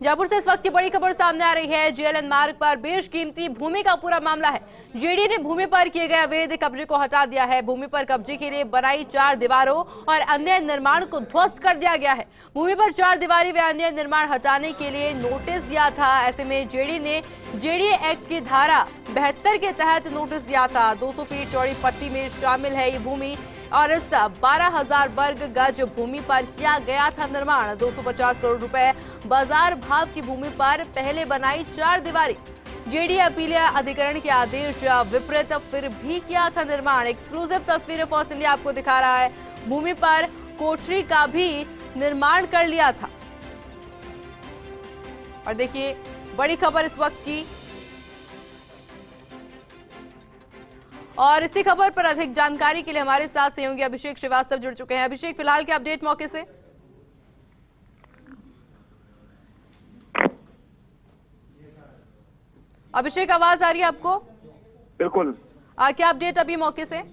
जयपुर से इस वक्त की बड़ी खबर सामने आ रही है। जेएलएन मार्ग पर बेशकीमती भूमि का पूरा मामला है। जेडीए ने भूमि पर किए गए अवैध कब्जे को हटा दिया है। भूमि पर कब्जे के लिए बनाई 4 दीवारों और अन्य निर्माण को ध्वस्त कर दिया गया है। भूमि पर 4 दीवारी व अन्य निर्माण हटाने के लिए नोटिस दिया था। ऐसे में जेडीए ने जेडीए एक्ट की धारा 72 के तहत नोटिस दिया था। 200 फीट चौड़ी पट्टी में शामिल है ये भूमि और इस 12,000 वर्ग गज भूमि पर किया गया था निर्माण। 250 करोड़ रुपए बाजार भाव की भूमि पर पहले बनाई 4 दीवारी। जेडीए अपीलीय अधिकरण के आदेश विपरीत फिर भी किया था निर्माण। एक्सक्लूसिव तस्वीरें फॉक्स इंडिया आपको दिखा रहा है। भूमि पर कोठरी का भी निर्माण कर लिया था। और देखिए बड़ी खबर इस वक्त की, और इसी खबर पर अधिक जानकारी के लिए हमारे साथ सहयोगी अभिषेक श्रीवास्तव जुड़ चुके हैं। अभिषेक, फिलहाल के अपडेट मौके से। अभिषेक, आवाज आ रही है आपको? बिल्कुल। क्या अपडेट अभी मौके से?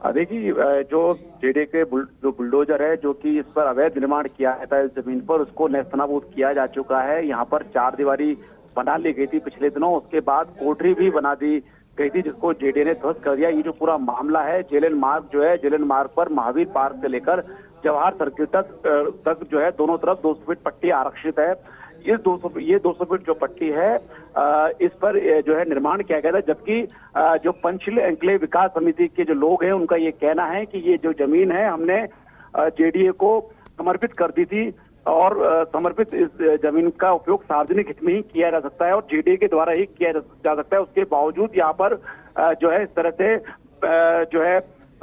देखिए, जो जेडीए के जो बुलडोजर है जो कि इस पर अवैध निर्माण किया था इस जमीन पर, उसको नेस्तनाबूद किया जा चुका है। यहाँ पर 4 दीवारी बना ली गई थी पिछले दिनों, उसके बाद कोठरी भी बना दी गई थी जिसको जेडीए ने ध्वस्त कर दिया। ये जो पूरा मामला है, जेएलएन मार्ग जो है, जेएलएन मार्ग पर महावीर पार्क से लेकर जवाहर सर्किल तक जो है दोनों तरफ 200 फीट पट्टी आरक्षित है। ये 200 फीट जो पट्टी है, इस पर जो है निर्माण किया गया था। जबकि जो पंचशील एन्क्लेव विकास समिति के जो लोग हैं उनका ये कहना है कि ये जो जमीन है हमने जेडीए को समर्पित कर दी थी और समर्पित इस जमीन का उपयोग सार्वजनिक हित में ही किया जा सकता है और जेडीए के द्वारा ही किया जा सकता है। उसके बावजूद यहाँ पर जो है इस तरह से जो है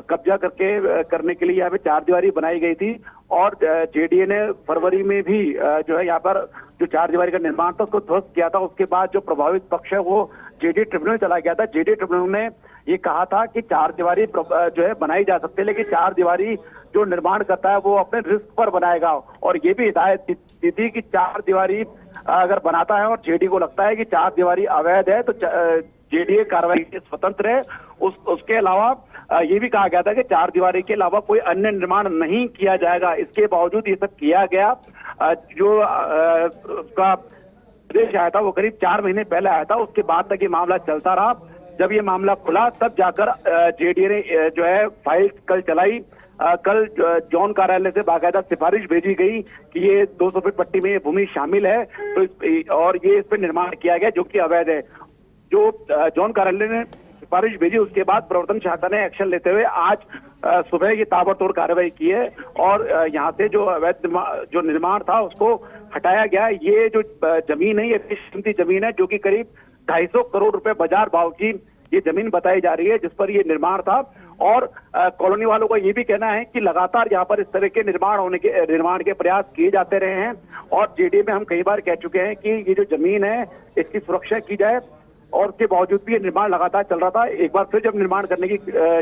कब्जा करने के लिए यहाँ पे 4 दीवारी बनाई गई थी और जेडीए ने फरवरी में भी जो है यहाँ पर जो 4 दीवारी का निर्माण था उसको ध्वस्त किया था। उसके बाद जो प्रभावित पक्ष है वो जेडीए ट्रिब्यूनल चला गया था। जेडीए ट्रिब्यूनल ने ये कहा था कि 4 दीवारी जो है बनाई जा सकती है, लेकिन 4 दीवारी जो निर्माण करता है वो अपने रिस्क पर बनाएगा। और ये भी हिदायत दी थी कि 4 दीवारी अगर बनाता है और जेडीए को लगता है कि 4 दीवारी अवैध है तो जेडीए कार्रवाई से स्वतंत्र है। उसके अलावा ये भी कहा गया था कि 4 दीवारी के अलावा कोई अन्य निर्माण नहीं किया जाएगा। इसके बावजूद ये सब किया गया। जो उसका आदेश आया था वो करीब 4 महीने पहले आया था। उसके बाद तक ये मामला चलता रहा। जब ये मामला खुला तब जाकर जेडीए ने जो है फाइल कल चलाई। कल जोन कार्यालय से बाकायदा सिफारिश भेजी गई कि ये 200 फीट पट्टी में ये भूमि शामिल है तो और ये इस पर निर्माण किया गया जो कि अवैध है। जो जोन कार्यालय ने सिफारिश भेजी उसके बाद प्रवर्तन शाखा ने एक्शन लेते हुए आज सुबह ये ताबड़तोड़ कार्रवाई की है और यहाँ से जो अवैध जो निर्माण था उसको हटाया गया। ये जो जमीन है ये कीमती जमीन है जो कि करीब 250 करोड़ रुपए बाजार भाव की ये जमीन बताई जा रही है जिस पर ये निर्माण था। और कॉलोनी वालों का ये भी कहना है कि लगातार यहाँ पर इस तरह के निर्माण के प्रयास किए जाते रहे हैं और जेडीए में हम कई बार कह चुके हैं कि ये जो जमीन है इसकी सुरक्षा की जाए और उसके बावजूद भी ये निर्माण लगातार चल रहा था। एक बार फिर जब निर्माण करने की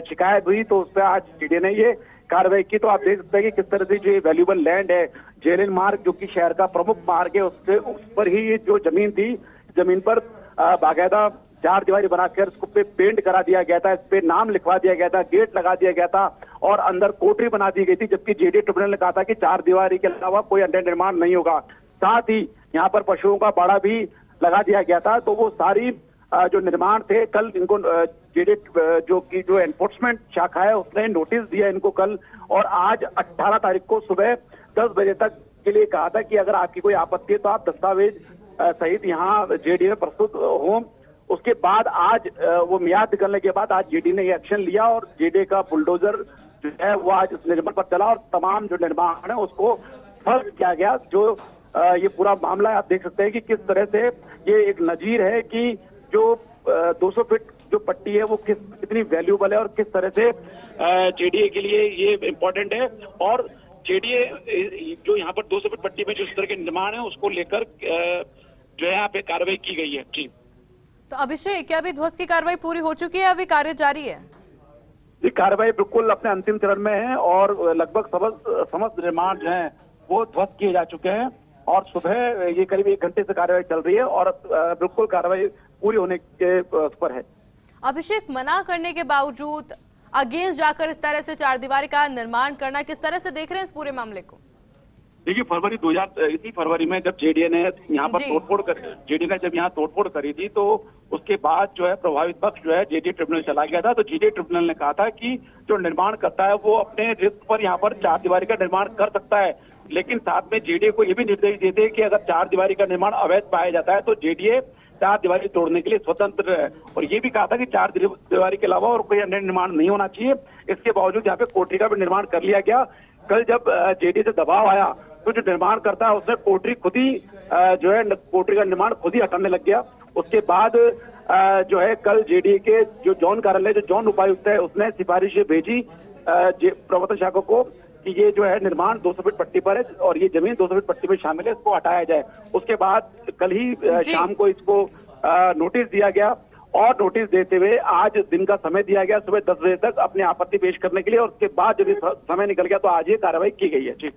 शिकायत हुई तो उस पर आज जेडीए ने ये कार्रवाई की। तो आप देख सकते हैं कि किस तरह से जो वैल्यूएबल लैंड है, जेएलएन मार्ग जो कि शहर का प्रमुख मार्ग है, उस पर ही ये जो जमीन थी, जमीन पर बाकायदा 4 दीवारी बनाकर उसको पे पेंट करा दिया गया था, इस पे नाम लिखवा दिया गया था, गेट लगा दिया गया था और अंदर कोठरी बना दी गई थी। जबकि जेडीए ट्रिब्यूनल ने कहा था कि 4 दीवारी के अलावा कोई अन्य निर्माण नहीं होगा। साथ ही यहाँ पर पशुओं का बाड़ा भी लगा दिया गया था। तो वो सारी जो निर्माण थे कल इनको जेडीए जो एनफोर्समेंट शाखा है उसने नोटिस दिया इनको कल और आज 18 तारीख को सुबह 10 बजे तक के लिए कहा था कि अगर आपकी कोई आपत्ति है तो आप दस्तावेज सहित यहाँ जेडीए में प्रस्तुत हों। उसके बाद आज वो मियाद निकलने के बाद आज जेडीए ने ये एक्शन लिया और जेडीए का बुलडोजर जो है वो आज इस निर्माण पर चला और तमाम जो निर्माण है उसको ध्वस्त किया गया। जो ये पूरा मामला है आप देख सकते हैं कि किस तरह से ये एक नजीर है कि जो 200 फीट जो पट्टी है वो कितनी वैल्यूबल है और किस तरह से जेडीए के लिए ये इम्पोर्टेंट है। और जेडीए जो यहाँ पर 200 फीट पट्टी में जो इस तरह के निर्माण है उसको लेकर जो है यहाँ पे कार्रवाई की गई है। जी तो अभिषेक, क्या अभी ध्वस्त की कार्रवाई पूरी हो चुकी है, अभी कार्य जारी है? ये कार्रवाई बिल्कुल अपने अंतिम चरण में है और लगभग समस्त निर्माण जो है वो ध्वस्त किए जा चुके हैं और सुबह ये करीब 1 घंटे से कार्रवाई चल रही है और बिल्कुल कार्रवाई पूरी होने के पर है। अभिषेक, मना करने के बावजूद अगेंस्ट जाकर इस तरह से 4 दीवारी का निर्माण करना, किस तरह से देख रहे हैं इस पूरे मामले को? देखिए इसी फरवरी में जब जेडीए ने यहाँ पर जेडीए ने जब यहाँ तोड़फोड़ करी थी, तो उसके बाद जो है प्रभावित पक्ष जो है जेडीए ट्रिब्यूनल चला गया था। तो जेडीए ट्रिब्यूनल ने कहा था कि जो निर्माण करता है वो अपने रिस्क पर यहाँ पर चारदीवारी का निर्माण कर सकता है, लेकिन साथ में जेडीए को ये भी निर्देश देते कि अगर चारदीवारी का निर्माण अवैध पाया जाता है तो जेडीए चारदीवारी तोड़ने के लिए स्वतंत्र है। और ये भी कहा था कि चारदीवारी के अलावा और कोई अन्य निर्माण नहीं होना चाहिए। इसके बावजूद यहाँ पे कोठरी का भी निर्माण कर लिया गया। कल जब जेडीए से दबाव आया तो जो निर्माण करता है उसने कोठरी खुद ही जो है कोठरी का निर्माण खुद ही हटाने लग गया। उसके बाद जो है कल जेडीए के जो जोन कार्यालय, जो जोन उपायुक्त है, उसने सिफारिश भेजी प्रवर्तन शाखा को कि ये जो है निर्माण 200 फीट पट्टी पर है और ये जमीन 200 फीट पट्टी में शामिल है, इसको हटाया जाए। उसके बाद कल ही शाम को इसको नोटिस दिया गया और नोटिस देते हुए आज दिन का समय दिया गया सुबह 10 बजे तक अपनी आपत्ति पेश करने के लिए, और उसके बाद जब समय निकल गया तो आज ये कार्रवाई की गई है। जी।